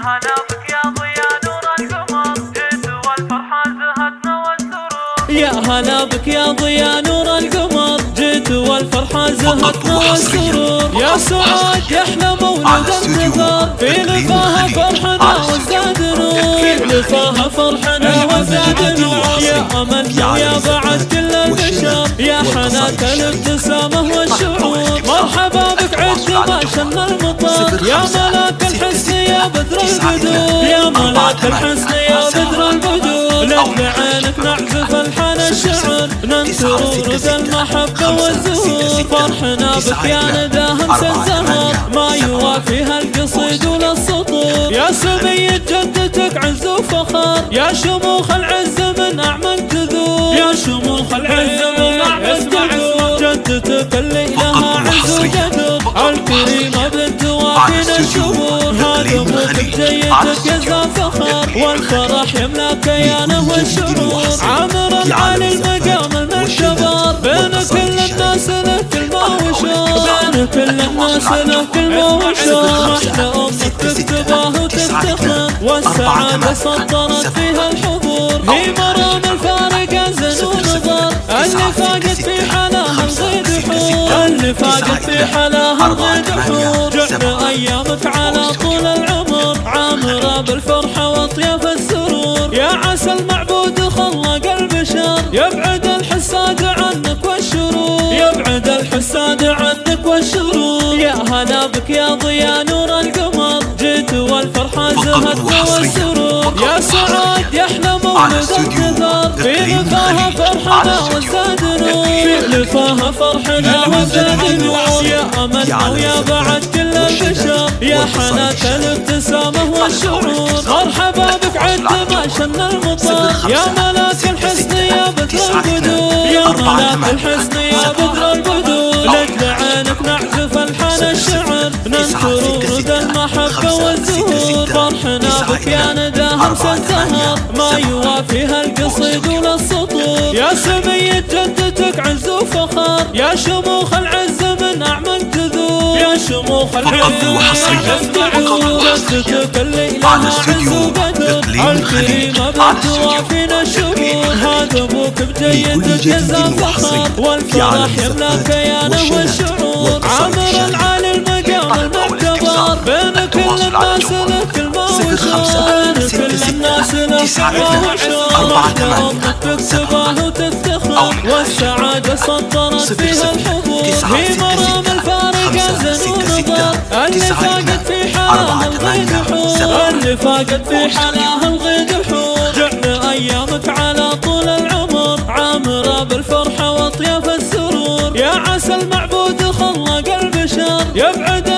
هلا بك يا ضياء نور القمر، جيت والفرحة زهتنا والسرور. يا هلا بك يا ضياء نور القمر، جيت والفرحة زهتنا والسرور. يا سعاد يحلى مولد انتظار، في لفاها فرحنا وزاد نور، في لفاها فرحنا وزاد نور. يا أملنا ويا بعد كل البشر، يا حنات الابتسامة والشعور. مرحبا بك عد ما شن المطر، يا ملاك الحسن يا بدر البدور، يا ملاك الحسن يا بدر البدور. لك بعينك نعزف الحان الشعر، ننثر ورد المحبة والزهور. فرحنا بك يا ندى همس الزهر، ما يوافيها القصيد ولا السطور. يا سمية جدتك عز وفخر، يا شموخ العز من أعمى الجذور، يا شموخ العز من أعمى الجذور. جدتك اللي لها عز وقدر، الكريمة بنت وافينا الشهور. هذا ابوك بجيتك يزا فخر، والفرح يملا كيانه والشعور. عامر العالي المقام المعتبر، بين كل الناس له كلمة وشور، بين كل الناس له كلمة وشور. احلى امك تكتبه وتفتخر، والسعادة سطرت فيها الحضور. هي مرام الفارقة زن ونظر، اللي فاقت في حلاها الغيد حور، اللي فاقت في حلاها الغيد حور. جعل ايامك على طول العمر، عامرة بالفرحة واطياف السرور. يا عسى المعبود خلق البشر، يبعد الحساد عنك والشرور، يبعد الحساد عنك والشرور. يا هلا بك يا ضياء نور القمر، جيت والفرحة زهتنا والسرور. يا سعاد يحلى مولد انتظار، في لفاها فرحنا وزاد نور، في لفاها فرحنا وزاد نور. يا أملنا ويا بعد كل البشر، يا حنات الابتسامة والشعور. مرحبا بك عد ما شن المطر، يا ملاك الحسن يا بدر البدور، يا ملاك الحسن يا بدر البدور. لك بعينك نعزف الحان الشعر، ننثر ورد المحبة والزهور. فرحنا بك يا ندى همس الزهر، ما يوافيها القصيد ولا السطور. يا سمية جدتك عز وفخر، يا شموخ العز من أعمى الجذور، يا شموخ العز من أعمى الجذور. جدتك اللي لها عز وقدر، الكريمة بنت وافينا الشهور. هذا ابوك بجيتك يزا فخر، والفرح يملا كيانه والشعور. عامر العالي المقام المعتبر، بين كل الناس له كلمة وشور، بين كل الناس له كلمة وشور. احلى امك تكتبه وتفتخر، والسعادة سطرت فيها الحضور. هي مرام الفارقة زن ونظر، اللي فاقت في حلاها الغيد حور، اللي فاقت في حلاها الغيد حور. جعل ايامك على طول العمر، عامرة بالفرحة واطياف السرور. يا عسى المعبود خلق البشر، يبعد